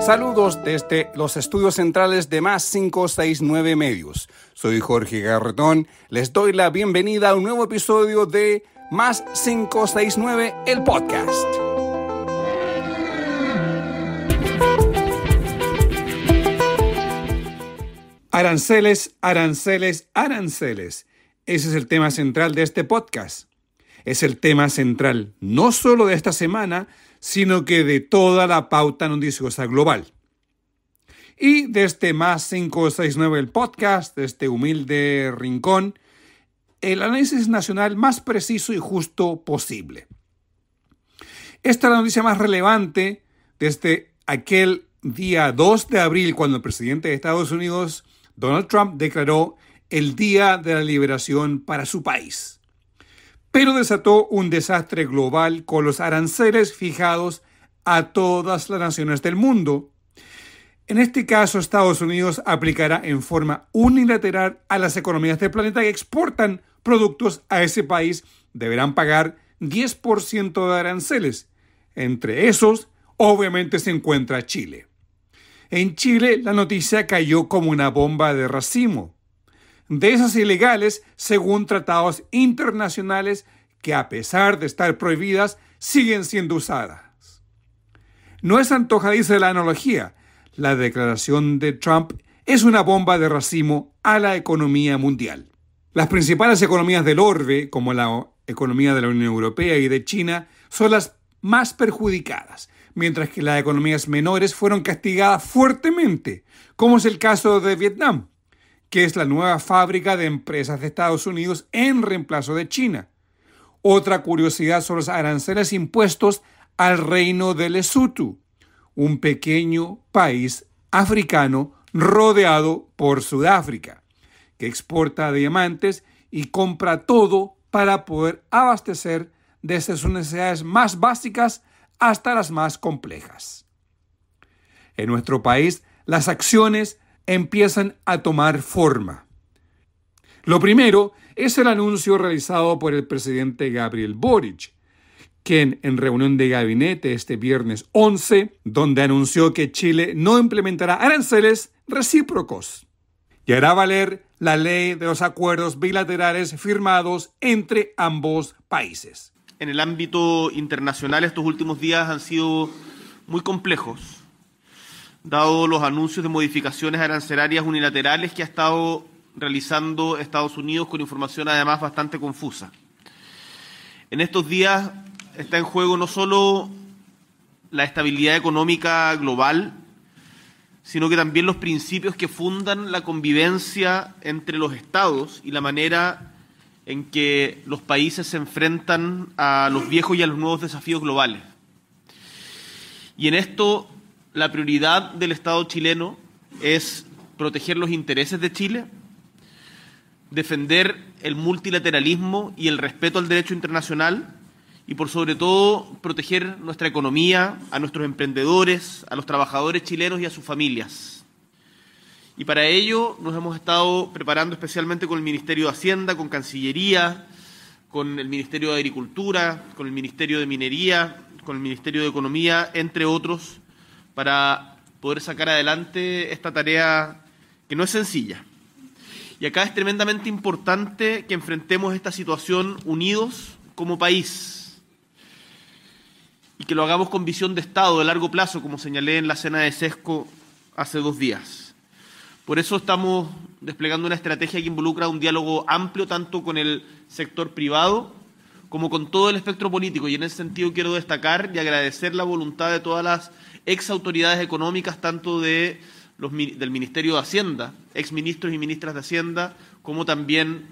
Saludos desde los estudios centrales de Más 569 Medios. Soy Jorge Garretón. Les doy la bienvenida a un nuevo episodio de Más 569, el podcast. Aranceles, aranceles, aranceles. Ese es el tema central de este podcast. Es el tema central no solo de esta semana, sino que de toda la pauta noticiosa global. Y desde Más 569 el podcast, de este humilde rincón, el análisis nacional más preciso y justo posible. Esta es la noticia más relevante desde aquel día 2 de abril, cuando el presidente de Estados Unidos, Donald Trump, declaró el Día de la Liberación para su país. Pero desató un desastre global con los aranceles fijados a todas las naciones del mundo. En este caso, Estados Unidos aplicará en forma unilateral a las economías del planeta que exportan productos a ese país. Deberán pagar 10% de aranceles. Entre esos, obviamente, se encuentra Chile. En Chile, la noticia cayó como una bomba de racimo. De esas ilegales, según tratados internacionales que, a pesar de estar prohibidas, siguen siendo usadas. No es antojadiza la analogía. La declaración de Trump es una bomba de racimo a la economía mundial. Las principales economías del orbe, como la economía de la Unión Europea y de China, son las más perjudicadas, mientras que las economías menores fueron castigadas fuertemente, como es el caso de Vietnam, que es la nueva fábrica de empresas de Estados Unidos en reemplazo de China. Otra curiosidad son los aranceles impuestos al reino de Lesotho, un pequeño país africano rodeado por Sudáfrica, que exporta diamantes y compra todo para poder abastecer desde sus necesidades más básicas hasta las más complejas. En nuestro país, las acciones empiezan a tomar forma. Lo primero es el anuncio realizado por el presidente Gabriel Boric, quien en reunión de gabinete este viernes 11, donde anunció que Chile no implementará aranceles recíprocos y hará valer la ley de los acuerdos bilaterales firmados entre ambos países. En el ámbito internacional, estos últimos días han sido muy complejos, dado los anuncios de modificaciones arancelarias unilaterales que ha estado realizando Estados Unidos con información además bastante confusa. En estos días está en juego no solo la estabilidad económica global, sino que también los principios que fundan la convivencia entre los estados y la manera en que los países se enfrentan a los viejos y a los nuevos desafíos globales. Y en esto, la prioridad del Estado chileno es proteger los intereses de Chile, defender el multilateralismo y el respeto al derecho internacional y, por sobre todo, proteger nuestra economía, a nuestros emprendedores, a los trabajadores chilenos y a sus familias. Y para ello nos hemos estado preparando especialmente con el Ministerio de Hacienda, con Cancillería, con el Ministerio de Agricultura, con el Ministerio de Minería, con el Ministerio de Economía, entre otros, para poder sacar adelante esta tarea que no es sencilla. Y acá es tremendamente importante que enfrentemos esta situación unidos como país y que lo hagamos con visión de Estado de largo plazo, como señalé en la cena de Sesco hace 2 días. Por eso estamos desplegando una estrategia que involucra un diálogo amplio tanto con el sector privado como con todo el espectro político. Y en ese sentido quiero destacar y agradecer la voluntad de todas las exautoridades económicas, tanto del Ministerio de Hacienda, exministros y ministras de Hacienda, como también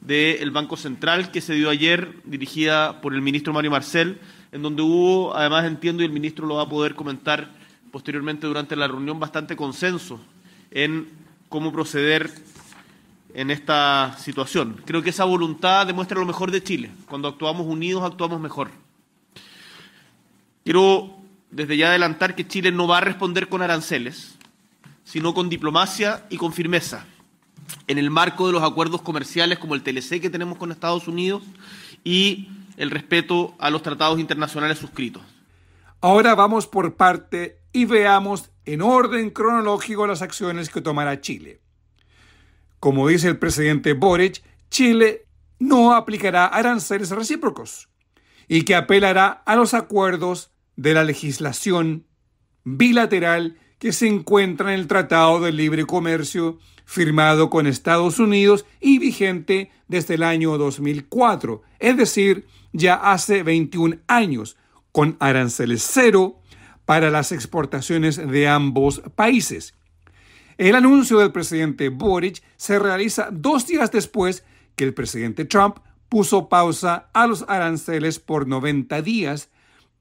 del Banco Central, que se dio ayer, dirigida por el ministro Mario Marcel, en donde hubo, además entiendo, y el ministro lo va a poder comentar posteriormente durante la reunión, bastante consenso en cómo proceder en esta situación. Creo que esa voluntad demuestra lo mejor de Chile. Cuando actuamos unidos, actuamos mejor. Quiero desde ya adelantar que Chile no va a responder con aranceles, sino con diplomacia y con firmeza, en el marco de los acuerdos comerciales como el TLC que tenemos con Estados Unidos y el respeto a los tratados internacionales suscritos. Ahora vamos por parte y veamos en orden cronológico las acciones que tomará Chile. Como dice el presidente Boric, Chile no aplicará aranceles recíprocos y que apelará a los acuerdos de la legislación bilateral que se encuentra en el Tratado de Libre Comercio firmado con Estados Unidos y vigente desde el año 2004, es decir, ya hace 21 años, con aranceles cero para las exportaciones de ambos países. El anuncio del presidente Boric se realiza 2 días después que el presidente Trump puso pausa a los aranceles por 90 días,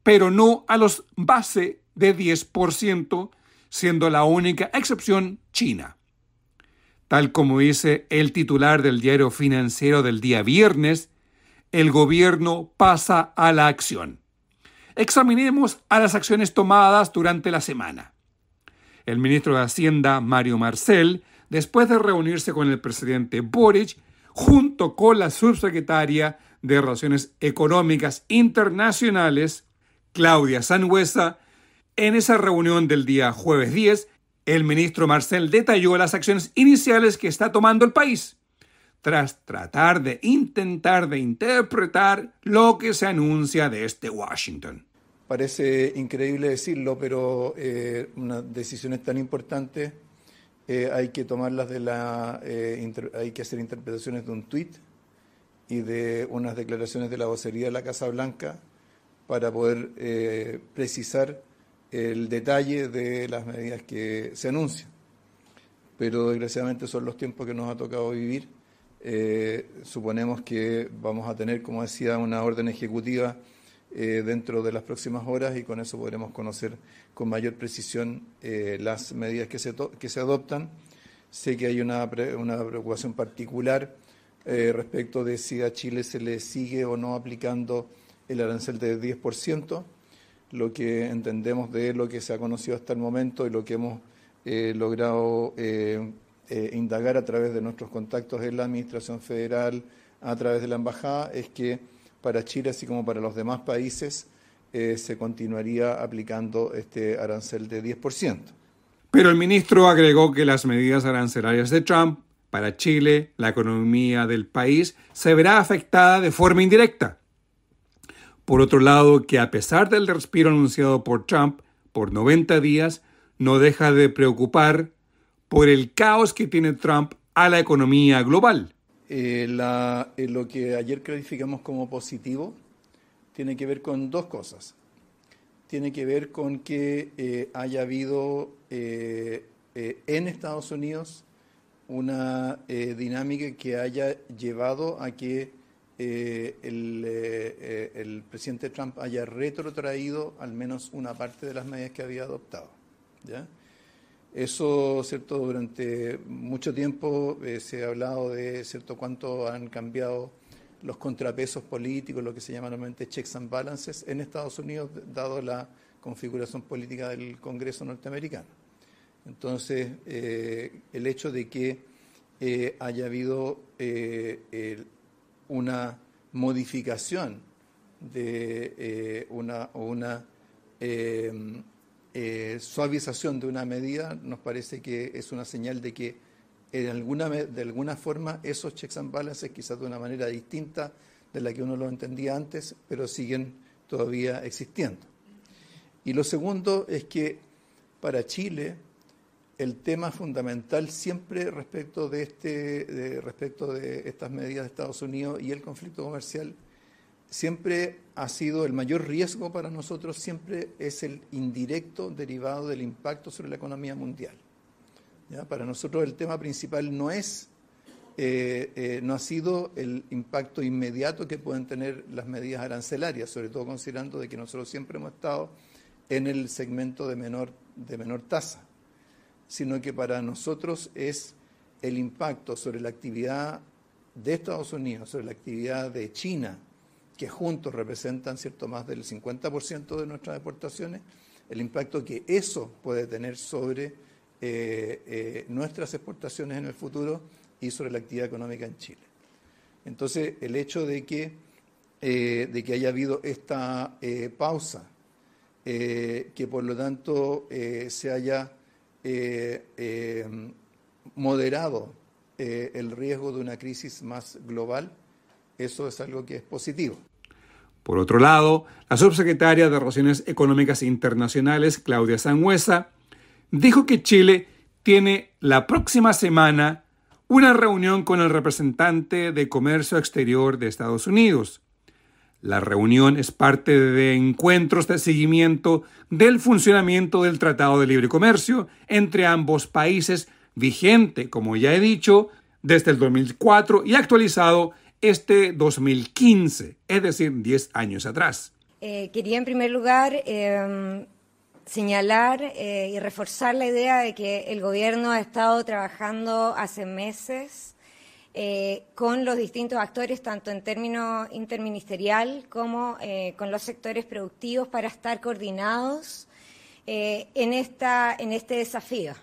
pero no a los base de 10%, siendo la única excepción China. Tal como dice el titular del diario financiero del día viernes, el gobierno pasa a la acción. Examinemos a las acciones tomadas durante la semana. El ministro de Hacienda, Mario Marcel, después de reunirse con el presidente Boric, junto con la subsecretaria de Relaciones Económicas Internacionales, Claudia Sangüesa, en esa reunión del día jueves 10, el ministro Marcel detalló las acciones iniciales que está tomando el país, tras tratar de intentar de interpretar lo que se anuncia desde Washington. Parece increíble decirlo, pero unas decisiones tan importantes hay que tomarlas hay que hacer interpretaciones de un tuit y de unas declaraciones de la vocería de la Casa Blanca para poder precisar el detalle de las medidas que se anuncian. Pero desgraciadamente son los tiempos que nos ha tocado vivir. Suponemos que vamos a tener, como decía, una orden ejecutiva dentro de las próximas horas y con eso podremos conocer con mayor precisión las medidas que se adoptan. Sé que hay una preocupación particular respecto de si a Chile se le sigue o no aplicando el arancel del 10%. Lo que entendemos de lo que se ha conocido hasta el momento y lo que hemos logrado indagar a través de nuestros contactos en la Administración Federal, a través de la Embajada, es que para Chile, así como para los demás países, se continuaría aplicando este arancel de 10%. Pero el ministro agregó que las medidas arancelarias de Trump para Chile, la economía del país, se verá afectada de forma indirecta. Por otro lado, que a pesar del respiro anunciado por Trump por 90 días, no deja de preocupar por el caos que tiene Trump a la economía global. Lo que ayer calificamos como positivo tiene que ver con 2 cosas. Tiene que ver con que haya habido en Estados Unidos una dinámica que haya llevado a que el presidente Trump haya retrotraído al menos una parte de las medidas que había adoptado, ¿ya? Eso, ¿cierto? Durante mucho tiempo se ha hablado de, ¿cierto?, cuánto han cambiado los contrapesos políticos, lo que se llama normalmente checks and balances en Estados Unidos, dado la configuración política del Congreso norteamericano. Entonces, el hecho de que haya habido una modificación de una suavización de una medida nos parece que es una señal de que de alguna forma esos checks and balances, quizás de una manera distinta de la que uno lo entendía antes, pero siguen todavía existiendo. Y lo segundo es que para Chile el tema fundamental siempre respecto de estas medidas de Estados Unidos y el conflicto comercial siempre ha sido el mayor riesgo para nosotros, siempre es el indirecto derivado del impacto sobre la economía mundial. ¿Ya? Para nosotros el tema principal no ha sido el impacto inmediato que pueden tener las medidas arancelarias, sobre todo considerando de que nosotros siempre hemos estado en el segmento de menor tasa, sino que para nosotros es el impacto sobre la actividad de Estados Unidos, sobre la actividad de China, que juntos representan, ¿cierto?, más del 50% de nuestras exportaciones, el impacto que eso puede tener sobre nuestras exportaciones en el futuro y sobre la actividad económica en Chile. Entonces, el hecho de que haya habido esta pausa que por lo tanto se haya moderado el riesgo de una crisis más global. Eso es algo que es positivo. Por otro lado, la subsecretaria de Relaciones Económicas Internacionales, Claudia Sangüesa, dijo que Chile tiene la próxima semana una reunión con el representante de Comercio Exterior de Estados Unidos. La reunión es parte de encuentros de seguimiento del funcionamiento del Tratado de Libre Comercio entre ambos países, vigente, como ya he dicho, desde el 2004 y actualizado este 2015, es decir, 10 años atrás. Quería en primer lugar señalar y reforzar la idea de que el gobierno ha estado trabajando hace meses con los distintos actores, tanto en términos interministerial como con los sectores productivos, para estar coordinados en este desafío.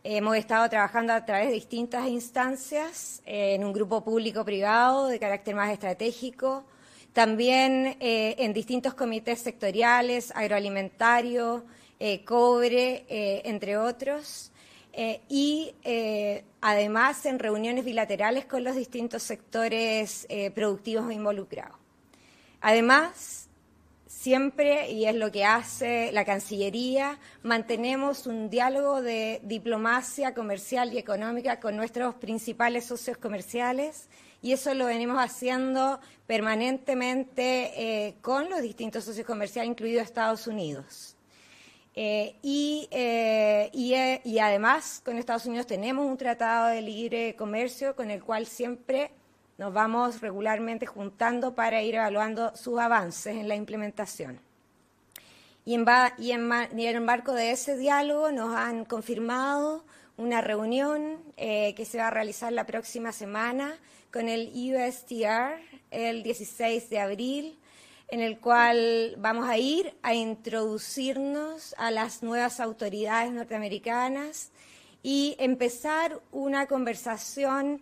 Hemos estado trabajando a través de distintas instancias, en un grupo público-privado de carácter más estratégico, también en distintos comités sectoriales, agroalimentario, cobre, entre otros, y además en reuniones bilaterales con los distintos sectores productivos involucrados. Además, siempre, y es lo que hace la Cancillería, mantenemos un diálogo de diplomacia comercial y económica con nuestros principales socios comerciales, y eso lo venimos haciendo permanentemente con los distintos socios comerciales, incluido Estados Unidos. Y además, con Estados Unidos tenemos un tratado de libre comercio con el cual siempre nos vamos regularmente juntando para ir evaluando sus avances en la implementación. Y en el marco de ese diálogo nos han confirmado una reunión que se va a realizar la próxima semana con el USTR el 16 de abril, en el cual vamos a ir a introducirnos a las nuevas autoridades norteamericanas y empezar una conversación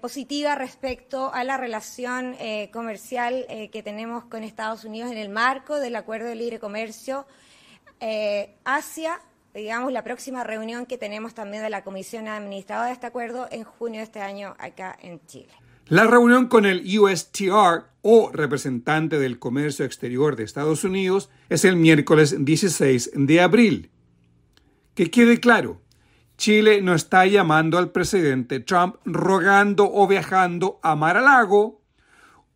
positiva respecto a la relación comercial que tenemos con Estados Unidos en el marco del Acuerdo de Libre Comercio hacia, digamos, la próxima reunión que tenemos también de la Comisión Administradora de este acuerdo en junio de este año acá en Chile. La reunión con el USTR, o representante del Comercio Exterior de Estados Unidos, es el miércoles 16 de abril. Que quede claro, Chile no está llamando al presidente Trump rogando o viajando a Mar-a-Lago,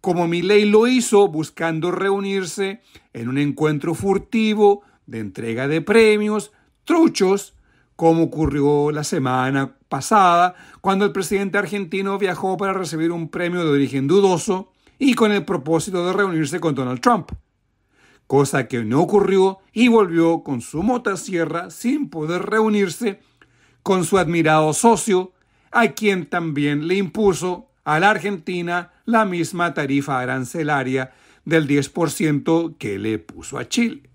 como Milei lo hizo buscando reunirse en un encuentro furtivo de entrega de premios truchos, como ocurrió la semana pasada, cuando el presidente argentino viajó para recibir un premio de origen dudoso y con el propósito de reunirse con Donald Trump, cosa que no ocurrió y volvió con su motosierra sin poder reunirse con su admirado socio, a quien también le impuso a la Argentina la misma tarifa arancelaria del 10% que le puso a Chile.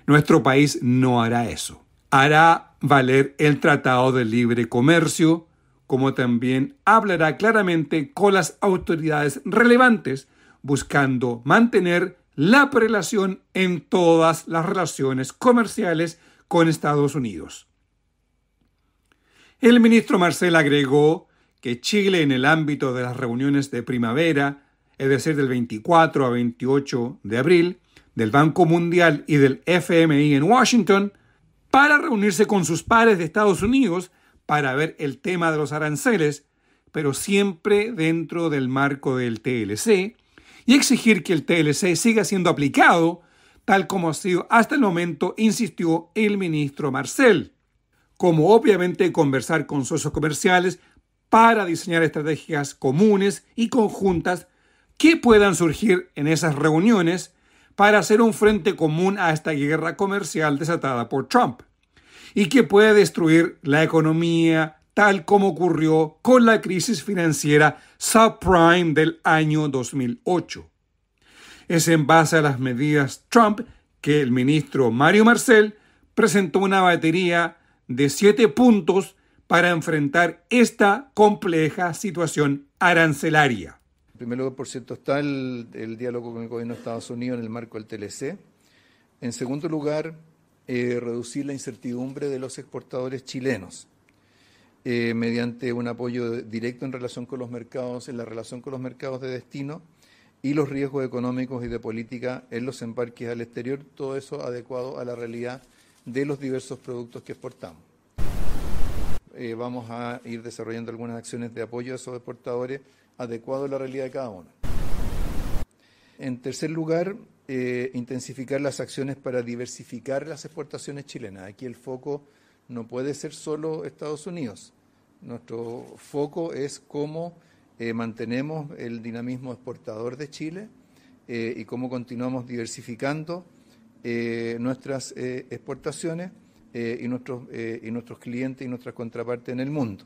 Nuestro país no hará eso. Hará valer el Tratado de Libre Comercio, como también hablará claramente con las autoridades relevantes, buscando mantener la prelación en todas las relaciones comerciales con Estados Unidos. El ministro Marcel agregó que Chile, en el ámbito de las reuniones de primavera, es decir, del 24 a 28 de abril, del Banco Mundial y del FMI en Washington, para reunirse con sus pares de Estados Unidos para ver el tema de los aranceles, pero siempre dentro del marco del TLC, y exigir que el TLC siga siendo aplicado, tal como ha sido hasta el momento, insistió el ministro Marcel, como obviamente conversar con socios comerciales para diseñar estrategias comunes y conjuntas que puedan surgir en esas reuniones para hacer un frente común a esta guerra comercial desatada por Trump y que puede destruir la economía tal como ocurrió con la crisis financiera subprime del año 2008. Es en base a las medidas Trump que el ministro Mario Marcel presentó una batería de 7 puntos para enfrentar esta compleja situación arancelaria. En primer lugar, por cierto, está el diálogo con el gobierno de Estados Unidos en el marco del TLC. En segundo lugar, reducir la incertidumbre de los exportadores chilenos mediante un apoyo directo en relación con los mercados, en la relación con los mercados de destino y los riesgos económicos y de política en los embarques al exterior, todo eso adecuado a la realidad de los diversos productos que exportamos. Vamos a ir desarrollando algunas acciones de apoyo a esos exportadores adecuado a la realidad de cada uno. En tercer lugar, intensificar las acciones para diversificar las exportaciones chilenas. Aquí el foco no puede ser solo Estados Unidos. Nuestro foco es cómo mantenemos el dinamismo exportador de Chile y cómo continuamos diversificando nuestras exportaciones y nuestros clientes y nuestras contrapartes en el mundo.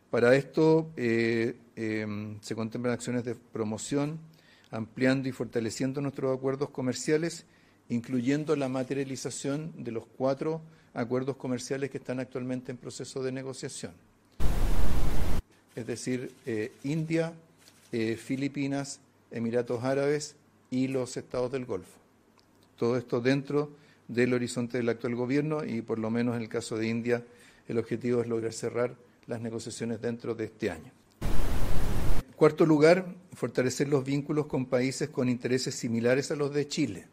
Para esto se contemplan acciones de promoción, ampliando y fortaleciendo nuestros acuerdos comerciales, incluyendo la materialización de los 4 acuerdos comerciales que están actualmente en proceso de negociación. Es decir, India, Filipinas, Emiratos Árabes y los Estados del Golfo. Todo esto dentro del horizonte del actual gobierno y por lo menos en el caso de India el objetivo es lograr cerrar las negociaciones dentro de este año. Cuarto lugar, fortalecer los vínculos con países con intereses similares a los de Chile,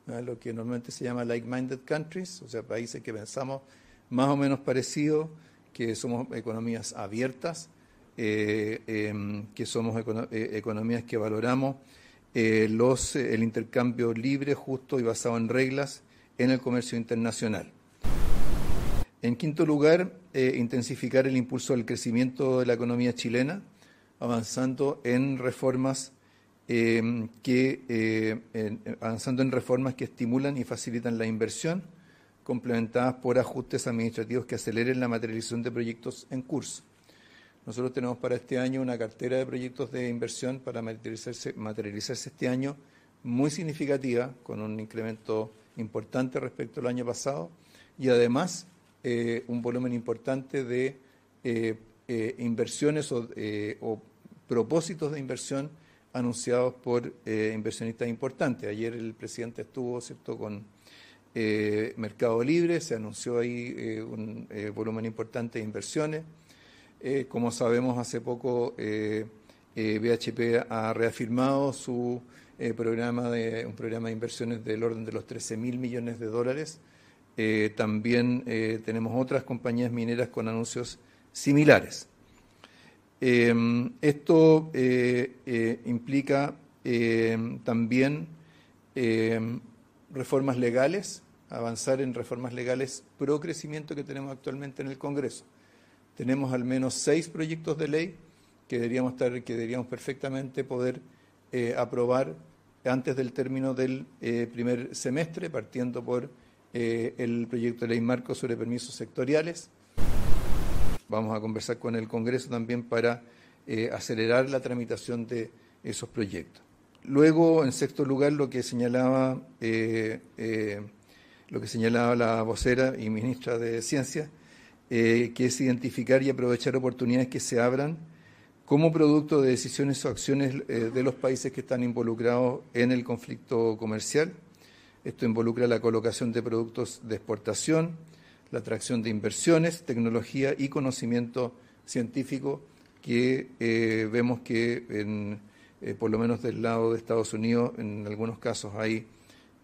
¿no? Lo que normalmente se llama like-minded countries, o sea, países que pensamos más o menos parecidos, que somos economías abiertas, que somos economías que valoramos el intercambio libre, justo y basado en reglas en el comercio internacional. En quinto lugar, intensificar el impulso al crecimiento de la economía chilena, avanzando en reformas que estimulan y facilitan la inversión, complementadas por ajustes administrativos que aceleren la materialización de proyectos en curso. Nosotros tenemos para este año una cartera de proyectos de inversión para materializarse este año muy significativa, con un incremento importante respecto al año pasado y además un volumen importante de inversiones o propósitos de inversión anunciados por inversionistas importantes. Ayer el presidente estuvo, ¿cierto?, con Mercado Libre, se anunció ahí un volumen importante de inversiones. Como sabemos, hace poco BHP ha reafirmado su un programa de inversiones del orden de los 13.000 millones de dólares. También tenemos otras compañías mineras con anuncios similares. Esto implica también reformas legales, avanzar en reformas legales pro crecimiento que tenemos actualmente en el Congreso. Tenemos al menos 6 proyectos de ley que deberíamos perfectamente poder aprobar antes del término del primer semestre, partiendo por el proyecto de ley marco sobre permisos sectoriales. Vamos a conversar con el Congreso también para acelerar la tramitación de esos proyectos. Luego, en sexto lugar, lo que señalaba la vocera y ministra de Ciencia, que es identificar y aprovechar oportunidades que se abran como producto de decisiones o acciones de los países que están involucrados en el conflicto comercial. Esto involucra la colocación de productos de exportación, la atracción de inversiones, tecnología y conocimiento científico que vemos que por lo menos del lado de Estados Unidos en algunos casos hay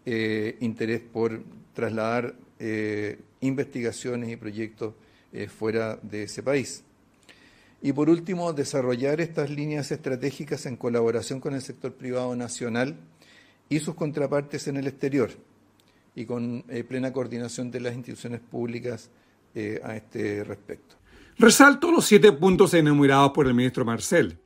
interés por trasladar investigaciones y proyectos fuera de ese país. Y por último, desarrollar estas líneas estratégicas en colaboración con el sector privado nacional y sus contrapartes en el exterior y con plena coordinación de las instituciones públicas a este respecto. Resalto los 7 puntos enumerados por el ministro Marcel.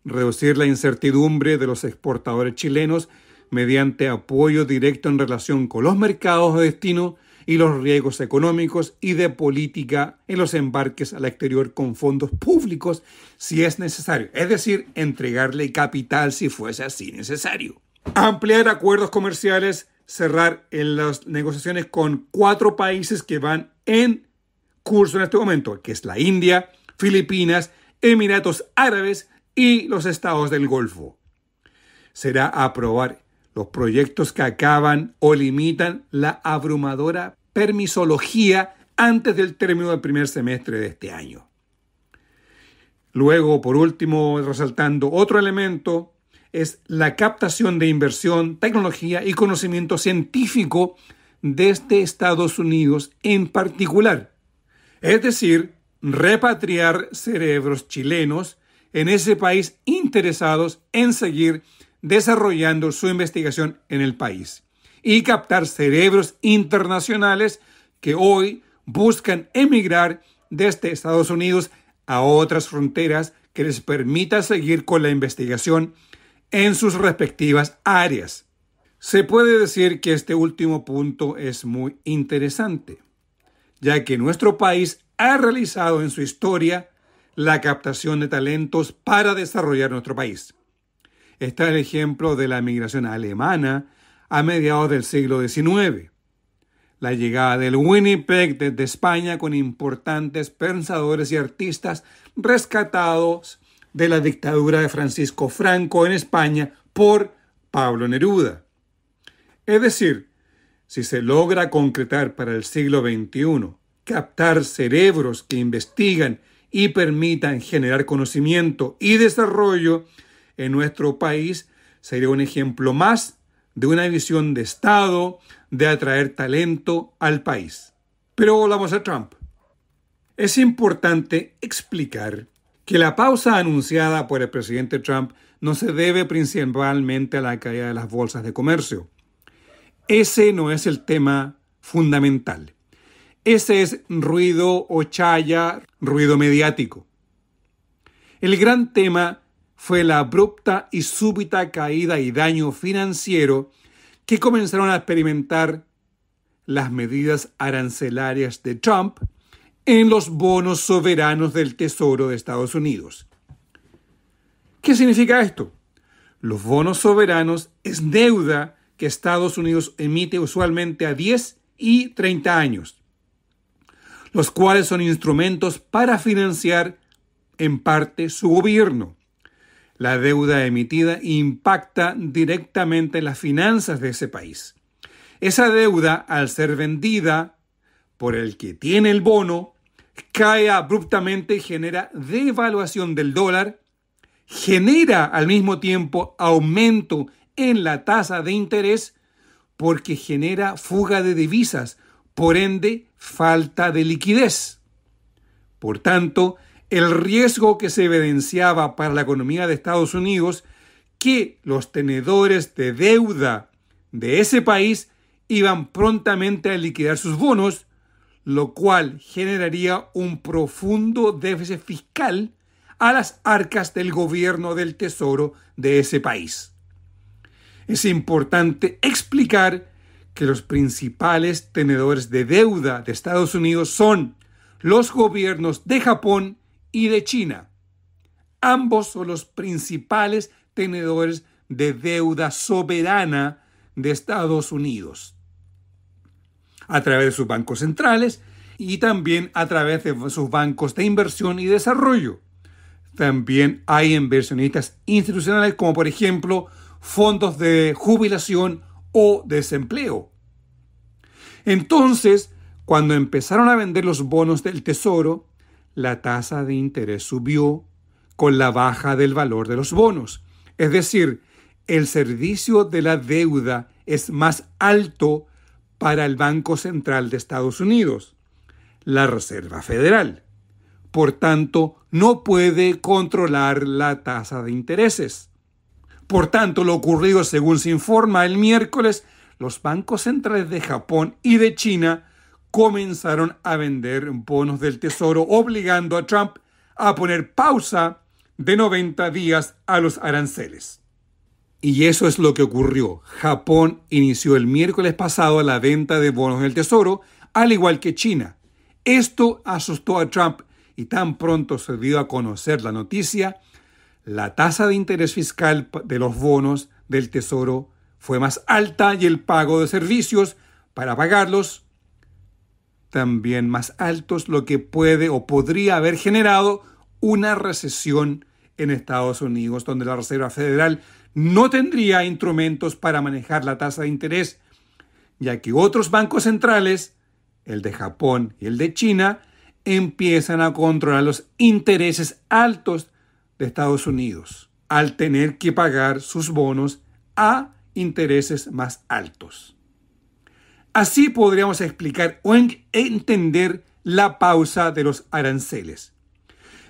Reducir la incertidumbre de los exportadores chilenos mediante apoyo directo en relación con los mercados de destino y los riesgos económicos y de política en los embarques al exterior con fondos públicos si es necesario, es decir, entregarle capital si fuese así necesario. Ampliar acuerdos comerciales, cerrar en las negociaciones con 4 países que van en curso en este momento, que es la India, Filipinas, Emiratos Árabes y los Estados del Golfo. Será aprobar los proyectos que acaban o limitan la abrumadora permisología antes del término del primer semestre de este año. Luego, por último, resaltando otro elemento, es la captación de inversión, tecnología y conocimiento científico desde Estados Unidos en particular. Es decir, repatriar cerebros chilenos en ese país interesados en seguir desarrollando su investigación en el país y captar cerebros internacionales que hoy buscan emigrar desde Estados Unidos a otras fronteras que les permita seguir con la investigación en sus respectivas áreas. Se puede decir que este último punto es muy interesante, ya que nuestro país ha realizado en su historia la captación de talentos para desarrollar nuestro país. Está el ejemplo de la migración alemana a mediados del siglo XIX, la llegada del Winnipeg desde España con importantes pensadores y artistas rescatados de la dictadura de Francisco Franco en España por Pablo Neruda. Es decir, si se logra concretar para el siglo XXI, captar cerebros que investigan y permitan generar conocimiento y desarrollo en nuestro país, sería un ejemplo más de una visión de Estado de atraer talento al país. Pero volvamos a Trump. Es importante explicar que la pausa anunciada por el presidente Trump no se debe principalmente a la caída de las bolsas de comercio. Ese no es el tema fundamental. Ese es ruido o chaya, ruido mediático. El gran tema fue la abrupta y súbita caída y daño financiero que comenzaron a experimentar las medidas arancelarias de Trump en los bonos soberanos del Tesoro de Estados Unidos. ¿Qué significa esto? Los bonos soberanos es deuda que Estados Unidos emite usualmente a 10 y 30 años, los cuales son instrumentos para financiar en parte su gobierno. La deuda emitida impacta directamente en las finanzas de ese país. Esa deuda, al ser vendida por el que tiene el bono, cae abruptamente y genera devaluación del dólar, genera al mismo tiempo aumento en la tasa de interés porque genera fuga de divisas, por ende falta de liquidez. Por tanto, el riesgo que se evidenciaba para la economía de Estados Unidos, que los tenedores de deuda de ese país iban prontamente a liquidar sus bonos, lo cual generaría un profundo déficit fiscal a las arcas del gobierno del Tesoro de ese país. Es importante explicar que los principales tenedores de deuda de Estados Unidos son los gobiernos de Japón y de China. Ambos son los principales tenedores de deuda soberana de Estados Unidos, a través de sus bancos centrales y también a través de sus bancos de inversión y desarrollo. También hay inversionistas institucionales como por ejemplo fondos de jubilación o desempleo. Entonces, cuando empezaron a vender los bonos del Tesoro, la tasa de interés subió con la baja del valor de los bonos. Es decir, el servicio de la deuda es más alto para el Banco Central de Estados Unidos, la Reserva Federal. Por tanto, no puede controlar la tasa de intereses. Por tanto, lo ocurrido, según se informa el miércoles, los bancos centrales de Japón y de China comenzaron a vender bonos del Tesoro, obligando a Trump a poner pausa de 90 días a los aranceles. Y eso es lo que ocurrió. Japón inició el miércoles pasado la venta de bonos del Tesoro, al igual que China. Esto asustó a Trump y tan pronto se dio a conocer la noticia, la tasa de interés fiscal de los bonos del Tesoro fue más alta y el pago de servicios para pagarlos también más altos, lo que puede o podría haber generado una recesión en Estados Unidos, donde la Reserva Federal no tendría instrumentos para manejar la tasa de interés, ya que otros bancos centrales, el de Japón y el de China, empiezan a controlar los intereses altos de Estados Unidos, al tener que pagar sus bonos a intereses más altos. Así podríamos explicar o entender la pausa de los aranceles.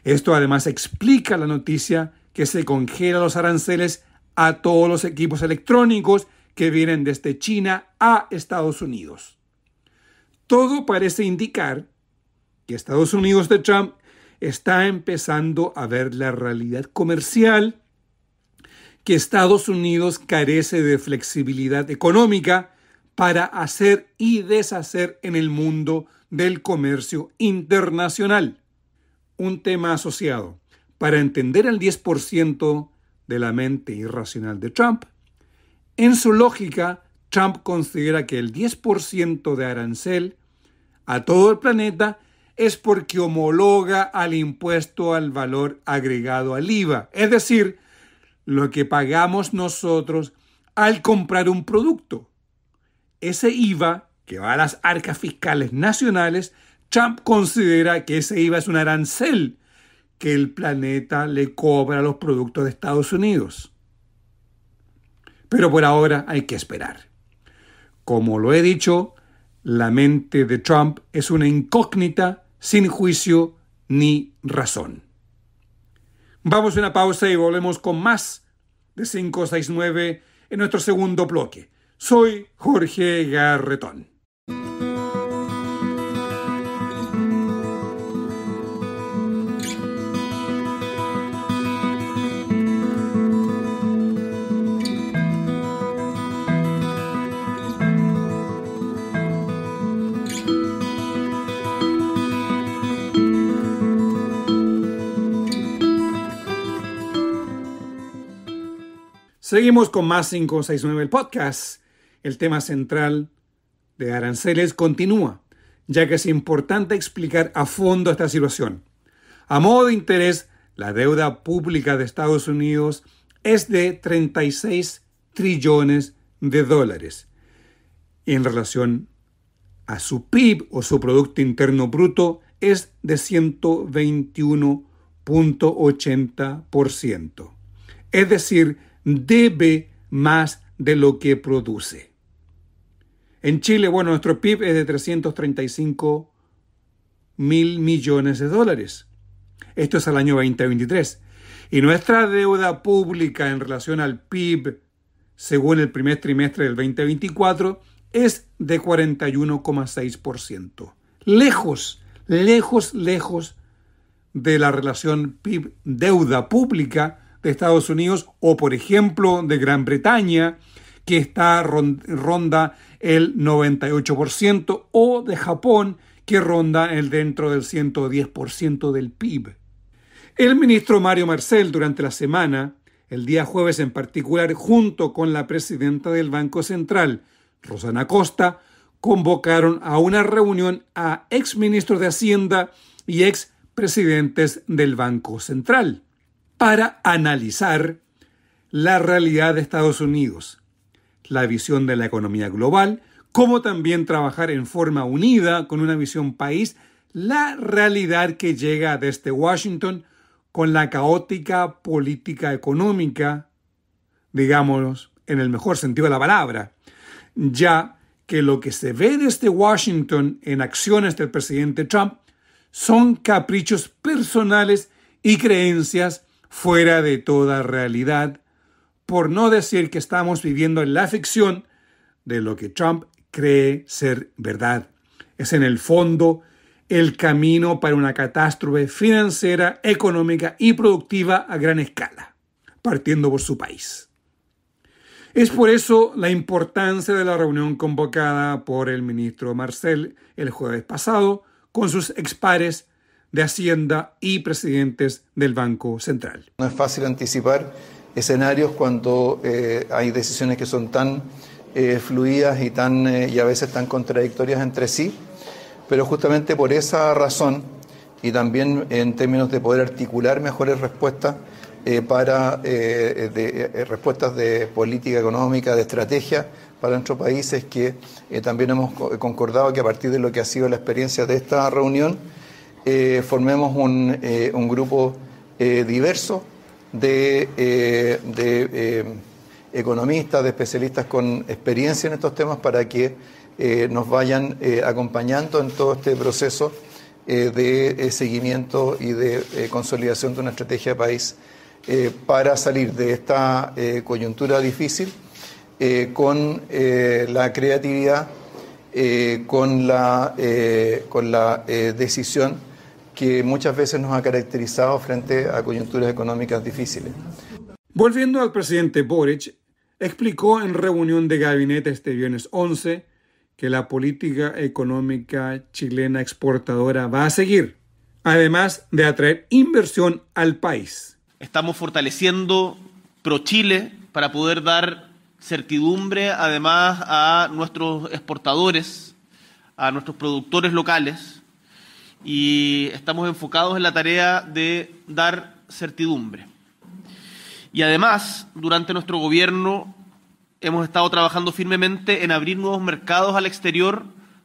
Esto además explica la noticia que se congelan los aranceles a todos los equipos electrónicos que vienen desde China a Estados Unidos. Todo parece indicar que Estados Unidos de Trump está empezando a ver la realidad comercial, que Estados Unidos carece de flexibilidad económica para hacer y deshacer en el mundo del comercio internacional. Un tema asociado. Para entender el 10% de la mente irracional de Trump, en su lógica, Trump considera que el 10% de arancel a todo el planeta es porque homologa al impuesto al valor agregado al IVA, es decir, lo que pagamos nosotros al comprar un producto. Ese IVA, que va a las arcas fiscales nacionales, Trump considera que ese IVA es un arancel que el planeta le cobra a los productos de Estados Unidos. Pero por ahora hay que esperar. Como lo he dicho, la mente de Trump es una incógnita sin juicio ni razón. Vamos a una pausa y volvemos con más de 569 en nuestro segundo bloque. Soy Jorge Garretón. Seguimos con más 569 el podcast. El tema central de aranceles continúa, ya que es importante explicar a fondo esta situación. A modo de interés, la deuda pública de Estados Unidos es de 36 trillones de dólares. En relación a su PIB o su Producto Interno Bruto es de 121.80%. Es decir, debe más de lo que produce. En Chile, nuestro PIB es de 335 mil millones de dólares. Esto es al año 2023. Y nuestra deuda pública en relación al PIB, según el primer trimestre del 2024, es de 41,6%. Lejos de la relación PIB-deuda pública de Estados Unidos o, por ejemplo, de Gran Bretaña, que ronda el 98%, o de Japón, que ronda dentro del 110% del PIB. El ministro Mario Marcel, durante la semana, el día jueves en particular, junto con la presidenta del Banco Central, Rosana Costa, convocaron a una reunión a exministros de Hacienda y expresidentes del Banco Central para analizar la realidad de Estados Unidos, la visión de la economía global, como también trabajar en forma unida con una visión país, la realidad que llega desde Washington con la caótica política económica, digamos, en el mejor sentido de la palabra, ya que lo que se ve desde Washington en acciones del presidente Trump son caprichos personales y creencias fuera de toda realidad, por no decir que estamos viviendo en la ficción de lo que Trump cree ser verdad. Es en el fondo el camino para una catástrofe financiera, económica y productiva a gran escala, partiendo por su país. Es por eso la importancia de la reunión convocada por el ministro Marcel el jueves pasado con sus expares de Hacienda y presidentes del Banco Central. No es fácil anticipar escenarios cuando hay decisiones que son tan fluidas y a veces tan contradictorias entre sí, pero justamente por esa razón y también en términos de poder articular mejores respuestas respuestas de política económica, de estrategia para nuestros países, que también hemos concordado que a partir de lo que ha sido la experiencia de esta reunión, formemos un grupo diverso de economistas, de especialistas con experiencia en estos temas para que nos vayan acompañando en todo este proceso de seguimiento y de consolidación de una estrategia de país para salir de esta coyuntura difícil con la creatividad, con la decisión que muchas veces nos ha caracterizado frente a coyunturas económicas difíciles. Volviendo al presidente Boric, explicó en reunión de gabinete este viernes 11 que la política económica chilena exportadora va a seguir, además de atraer inversión al país. Estamos fortaleciendo ProChile para poder dar certidumbre además a nuestros exportadores, a nuestros productores locales, y estamos enfocados en la tarea de dar certidumbre. Y además, durante nuestro gobierno hemos estado trabajando firmemente en abrir nuevos mercados al exterior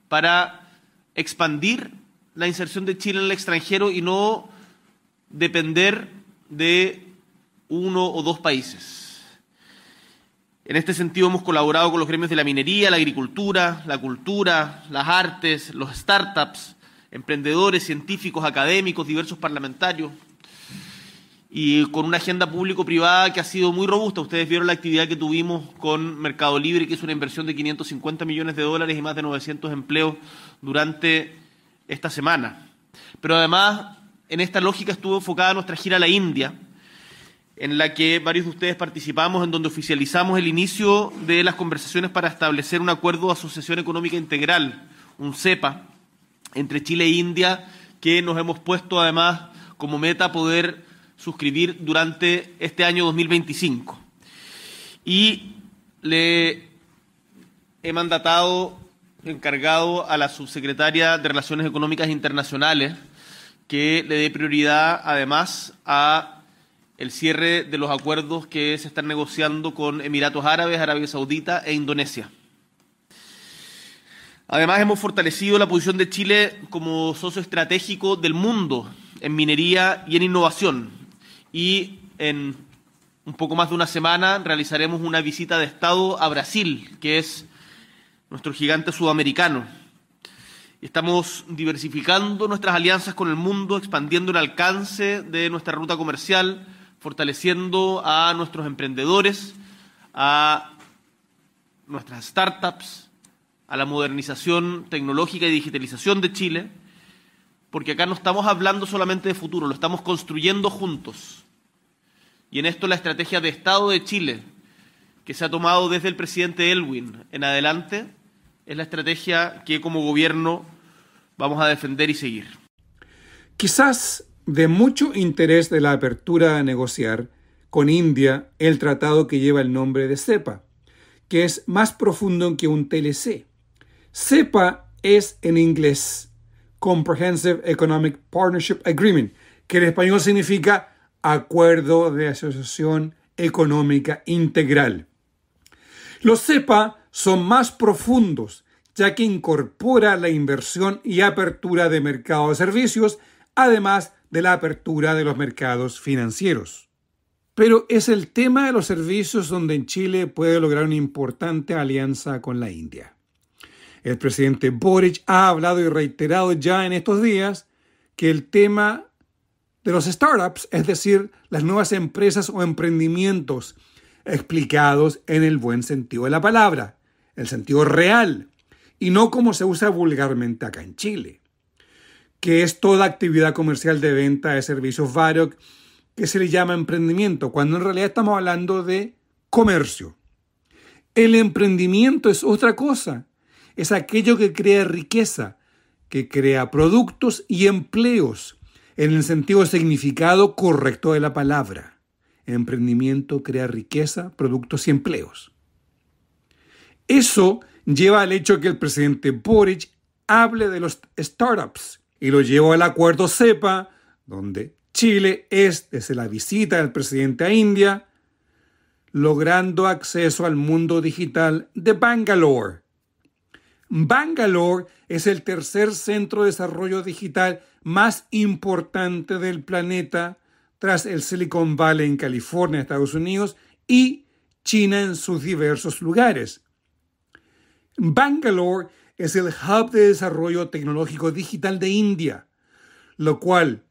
para expandir la inserción de Chile en el extranjero y no depender de uno o dos países. En este sentido hemos colaborado con los gremios de la minería, la agricultura, la cultura, las artes, los startups, emprendedores, científicos, académicos, diversos parlamentarios, y con una agenda público-privada que ha sido muy robusta. Ustedes vieron la actividad que tuvimos con Mercado Libre, que hizo una inversión de $550 millones y más de 900 empleos durante esta semana. Pero además, en esta lógica estuvo enfocada nuestra gira a la India, en la que varios de ustedes participamos, en donde oficializamos el inicio de las conversaciones para establecer un acuerdo de asociación económica integral, un CEPA, entre Chile e India, que nos hemos puesto además como meta poder suscribir durante este año 2025. Y le he encargado a la subsecretaria de Relaciones Económicas Internacionales que le dé prioridad además a el cierre de los acuerdos que se están negociando con Emiratos Árabes, Arabia Saudita e Indonesia. Además, hemos fortalecido la posición de Chile como socio estratégico del mundo en minería y en innovación. Y en un poco más de una semana realizaremos una visita de Estado a Brasil, que es nuestro gigante sudamericano. Estamos diversificando nuestras alianzas con el mundo, expandiendo el alcance de nuestra ruta comercial, fortaleciendo a nuestros emprendedores, a nuestras startups, a la modernización tecnológica y digitalización de Chile, porque acá no estamos hablando solamente de futuro, lo estamos construyendo juntos. Y en esto la estrategia de Estado de Chile, que se ha tomado desde el presidente Aylwin en adelante, es la estrategia que como gobierno vamos a defender y seguir. Quizás de mucho interés de la apertura a negociar con India el tratado que lleva el nombre de CEPA, que es más profundo que un TLC. CEPA es en inglés Comprehensive Economic Partnership Agreement, que en español significa Acuerdo de Asociación Económica Integral. Los CEPA son más profundos, ya que incorpora la inversión y apertura de mercados de servicios, además de la apertura de los mercados financieros. Pero es el tema de los servicios donde en Chile puede lograr una importante alianza con la India. El presidente Boric ha hablado y reiterado ya en estos días que el tema de los startups, es decir, las nuevas empresas o emprendimientos, explicados en el buen sentido de la palabra, el sentido real, y no como se usa vulgarmente acá en Chile, que es toda actividad comercial de venta de servicios varios que se le llama emprendimiento, cuando en realidad estamos hablando de comercio. El emprendimiento es otra cosa, es aquello que crea riqueza, que crea productos y empleos, en el sentido significado correcto de la palabra. Emprendimiento crea riqueza, productos y empleos. Eso lleva al hecho que el presidente Boric hable de los startups y lo llevó al acuerdo CEPA, donde Chile es, desde la visita del presidente a India, logrando acceso al mundo digital de Bangalore. Bangalore es el tercer centro de desarrollo digital más importante del planeta, tras el Silicon Valley en California, Estados Unidos, y China en sus diversos lugares. Bangalore es el hub de desarrollo tecnológico digital de India, lo cual,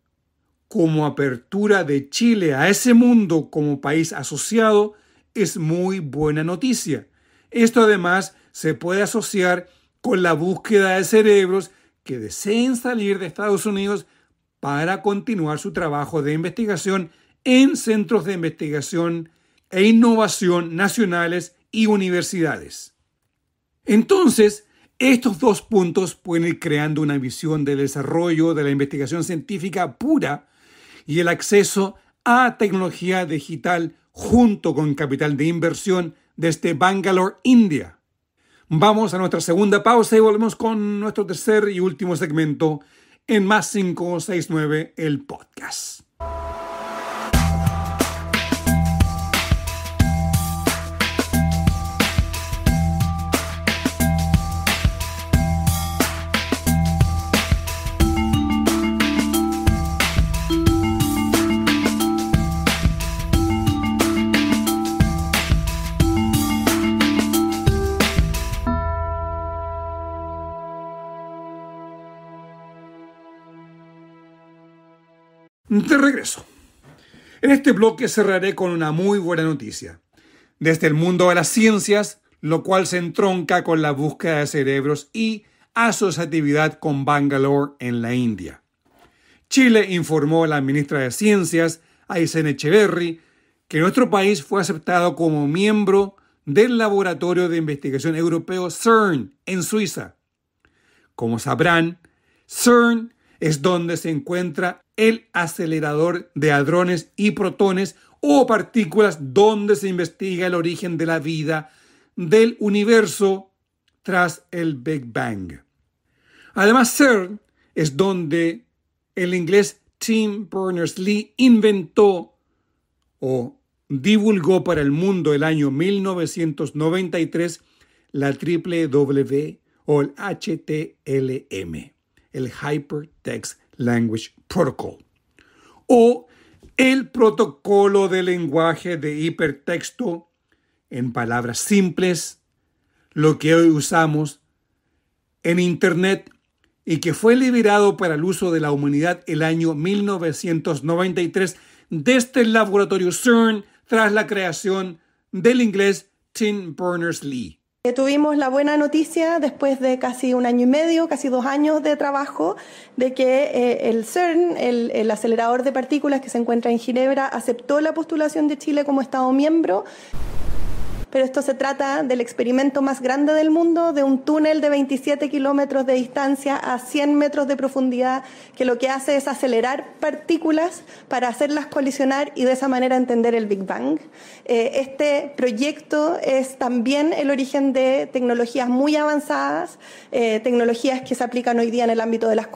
como apertura de Chile a ese mundo como país asociado, es muy buena noticia. Esto además se puede asociar con la búsqueda de cerebros que deseen salir de Estados Unidos para continuar su trabajo de investigación en centros de investigación e innovación nacionales y universidades. Entonces, estos dos puntos pueden ir creando una visión del desarrollo de la investigación científica pura y el acceso a tecnología digital junto con capital de inversión desde Bangalore, India. Vamos a nuestra segunda pausa y volvemos con nuestro tercer y último segmento en Más 569, el podcast. De regreso. En este bloque cerraré con una muy buena noticia. Desde el mundo de las ciencias, lo cual se entronca con la búsqueda de cerebros y asociatividad con Bangalore en la India. Chile informó a la ministra de Ciencias, Aysén Echeverry, que nuestro país fue aceptado como miembro del Laboratorio de Investigación Europeo CERN en Suiza. Como sabrán, CERN es donde se encuentra el acelerador de hadrones y protones o partículas, donde se investiga el origen de la vida del universo tras el Big Bang. Además, CERN es donde el inglés Tim Berners-Lee inventó o divulgó para el mundo el año 1993 la W o el HTLM, el Hypertext Language Protocol, o el protocolo de lenguaje de hipertexto, en palabras simples, lo que hoy usamos en Internet y que fue liberado para el uso de la humanidad el año 1993 desde el laboratorio CERN tras la creación del inglés Tim Berners-Lee. Tuvimos la buena noticia después de casi 1 año y medio, casi 2 años de trabajo, de que el CERN, el acelerador de partículas que se encuentra en Ginebra, aceptó la postulación de Chile como Estado miembro. Pero esto se trata del experimento más grande del mundo, de un túnel de 27 kilómetros de distancia a 100 metros de profundidad, que lo que hace es acelerar partículas para hacerlas colisionar y de esa manera entender el Big Bang. Este proyecto es también el origen de tecnologías muy avanzadas, tecnologías que se aplican hoy día en el ámbito de las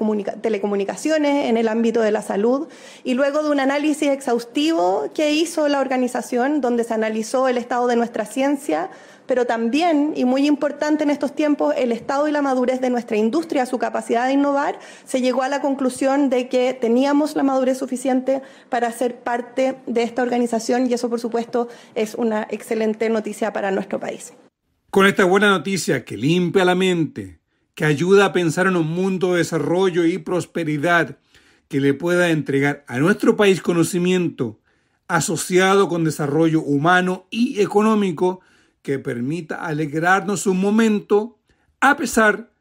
telecomunicaciones, en el ámbito de la salud, y luego de un análisis exhaustivo que hizo la organización, donde se analizó el estado de nuestra ciencia, pero también, y muy importante en estos tiempos, el estado y la madurez de nuestra industria, su capacidad de innovar, se llegó a la conclusión de que teníamos la madurez suficiente para ser parte de esta organización, y eso, por supuesto, es una excelente noticia para nuestro país. Con esta buena noticia que limpia la mente, que ayuda a pensar en un mundo de desarrollo y prosperidad que le pueda entregar a nuestro país conocimiento asociado con desarrollo humano y económico que permita alegrarnos un momento a pesar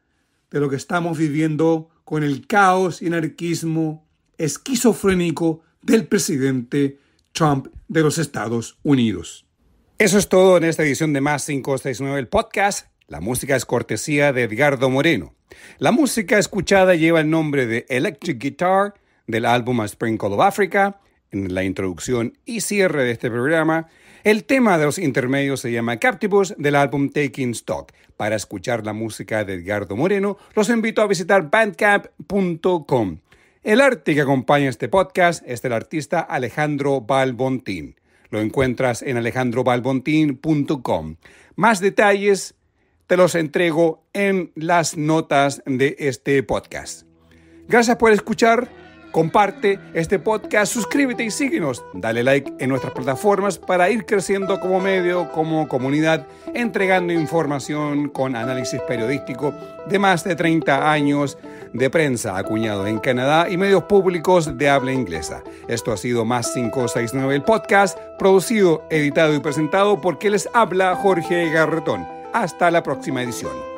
de lo que estamos viviendo con el caos y anarquismo esquizofrénico del presidente Trump de los Estados Unidos. Eso es todo en esta edición de Más 569, el podcast. La música es cortesía de Edgardo Moreno. La música escuchada lleva el nombre de Electric Guitar del álbum A Sprinkle of Africa. en la introducción y cierre de este programa. El tema de los intermedios se llama Captivus del álbum Taking Stock. Para escuchar la música de Edgardo Moreno, los invito a visitar bandcamp.com. El arte que acompaña este podcast es del artista Alejandro Balbontín. Lo encuentras en alejandrobalbontin.com. Más detalles te los entrego en las notas de este podcast. Gracias por escuchar. Comparte este podcast, suscríbete y síguenos. Dale like en nuestras plataformas para ir creciendo como medio, como comunidad, entregando información con análisis periodístico de más de 30 años de prensa acuñado en Canadá y medios públicos de habla inglesa. Esto ha sido Más 569, el podcast, producido, editado y presentado por quien les habla Jorge Garretón. Hasta la próxima edición.